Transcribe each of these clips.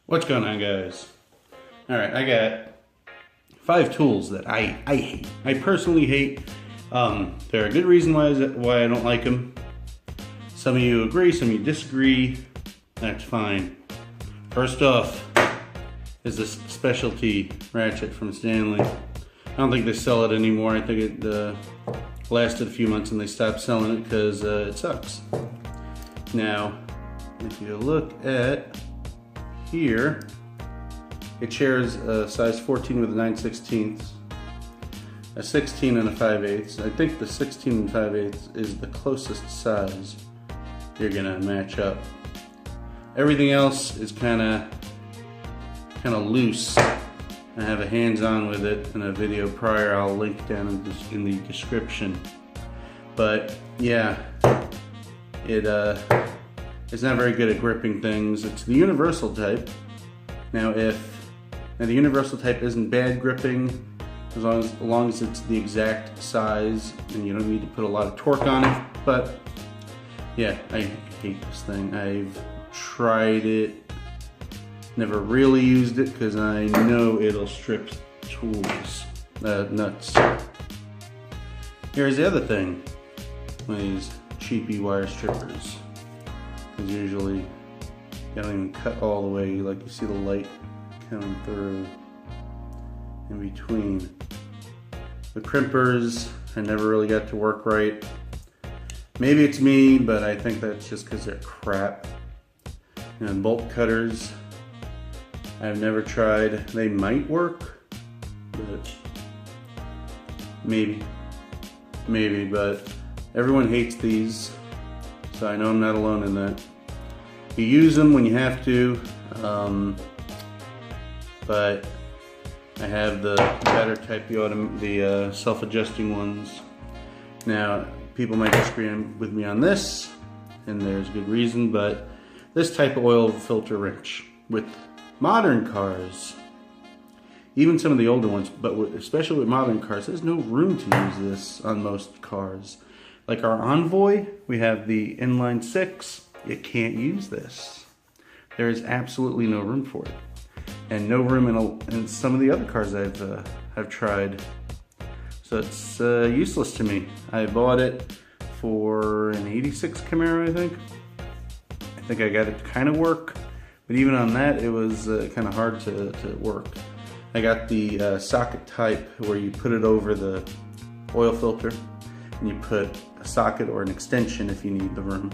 What's going on, guys? Alright, I got 5 tools that I hate. I personally hate. There are good reasons why I don't like them. Some of you agree, some of you disagree. That's fine. First off is this specialty ratchet from Stanley. I don't think they sell it anymore. I think it lasted a few months and they stopped selling it because it sucks. Now, if you look at here, it shares a size 14 with a 9/16, a 16 and a 5/8. I think the 16 and 5/8 is the closest size you're gonna match up. Everything else is kind of loose. I have a hands-on with it in a video prior. I'll link down in the description. But yeah, it's not very good at gripping things. It's the universal type. Now the universal type isn't bad gripping as long as it's the exact size and you don't need to put a lot of torque on it. But yeah, I hate this thing. I've tried it, never really used it because I know it'll strip tools nuts. Here's the other thing, these cheapy wire strippers. Because usually you don't even cut all the way, like you see the light coming through in between. The crimpers, I never really got to work right. Maybe it's me, but I think that's just because they're crap. And bolt cutters, I've never tried. They might work, but maybe, but everyone hates these. So I know I'm not alone in that. You use them when you have to, but I have the better type, the self-adjusting ones. Now, people might disagree with me on this, and there's good reason, but this type of oil filter wrench with modern cars, even some of the older ones, but especially with modern cars, there's no room to use this on most cars. Like our Envoy, we have the inline 6. You can't use this. There is absolutely no room for it, and no room in some of the other cars I've tried. So it's useless to me. I bought it for an '86 Camaro, I think. I think I got it to kind of work, but even on that, it was kind of hard to work. I got the socket type where you put it over the oil filter, and you put a socket or an extension if you need the room,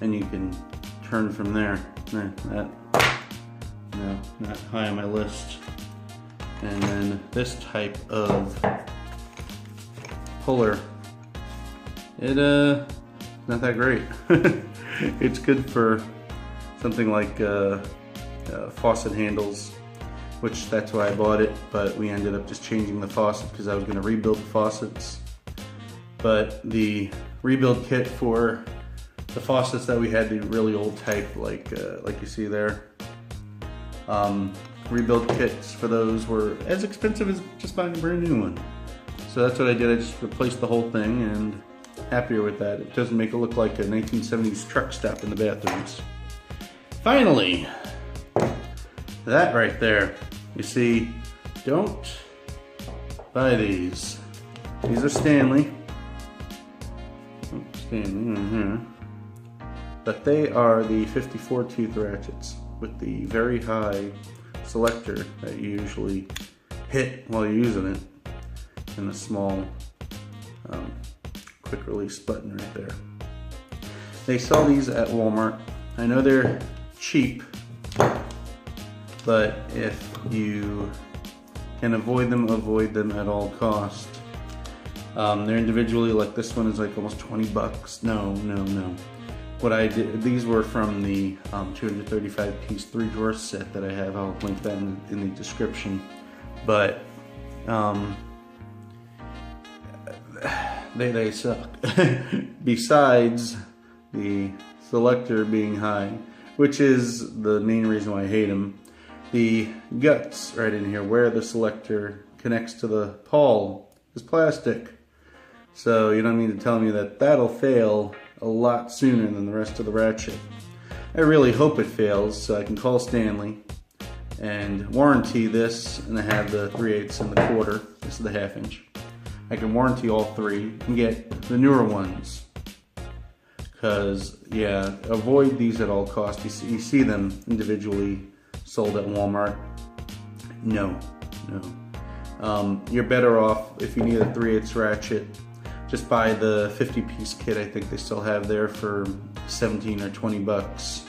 and you can turn from there. No, not high on my list. And then this type of puller, not that great. It's good for something like faucet handles, which that's why I bought it, but we ended up just changing the faucet because I was going to rebuild the faucets. But the rebuild kit for the faucets that we had, the really old type, like you see there, rebuild kits for those were as expensive as just buying a brand new one. So that's what I did. I just replaced the whole thing, and happier with that. It doesn't make it look like a 1970s truck stop in the bathrooms. Finally, that right there. You see, don't buy these. These are Stanley. But they are the 54 tooth ratchets with the very high selector that you usually hit while you're using it, and the small quick release button right there. They sell these at Walmart. I know they're cheap, but if you can avoid them at all cost. They're individually, like this one is like almost 20 bucks. No. What I did, these were from the 235 piece 3-drawer set that I have. I'll link that in the description. But they suck. Besides the selector being high, which is the main reason why I hate them, the guts right in here where the selector connects to the pawl is plastic. So you don't mean to tell me that that'll fail a lot sooner than the rest of the ratchet. I really hope it fails so I can call Stanley. and warranty this, and I have the 3/8 and the quarter. This is the 1/2 inch. I can warranty all three and get the newer ones. Because, yeah, avoid these at all costs. You see them individually sold at Walmart. No. You're better off if you need a 3/8 ratchet. Just buy the 50-piece kit. I think they still have there for 17 or 20 bucks.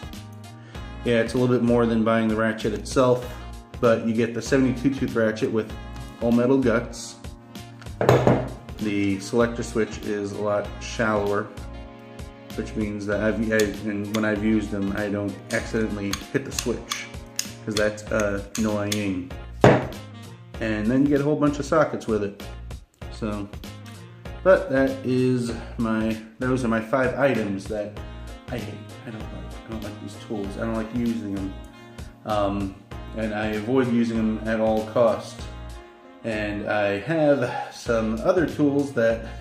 Yeah, it's a little bit more than buying the ratchet itself, but you get the 72 tooth ratchet with all metal guts. The selector switch is a lot shallower, which means that when I've used them, I don't accidentally hit the switch, because that's annoying. And then you get a whole bunch of sockets with it. So, but those are my 5 items that I hate. I don't like these tools. I don't like using them. And I avoid using them at all costs. And I have some other tools that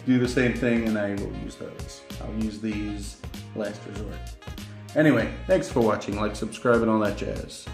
do the same thing, and I will use those. I'll use these last resort. Anyway, thanks for watching. Like, subscribe, and all that jazz.